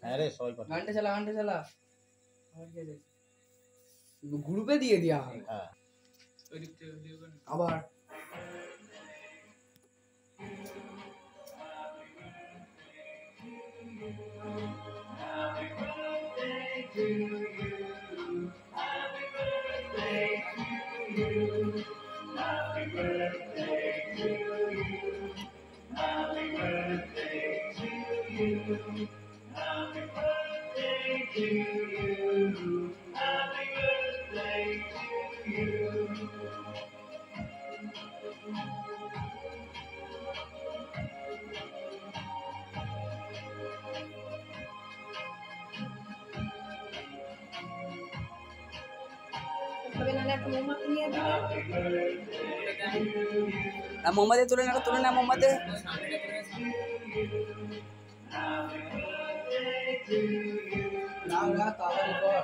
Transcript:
হ্যাঁ রে সবাই পাঠায়। গানটা চালা গ্রুপে দিয়ে দিয়া হয় হ্যাঁ আবার মোমবাতি তুলে না মোমবাতি রাগ তাড়াতাড়ি কর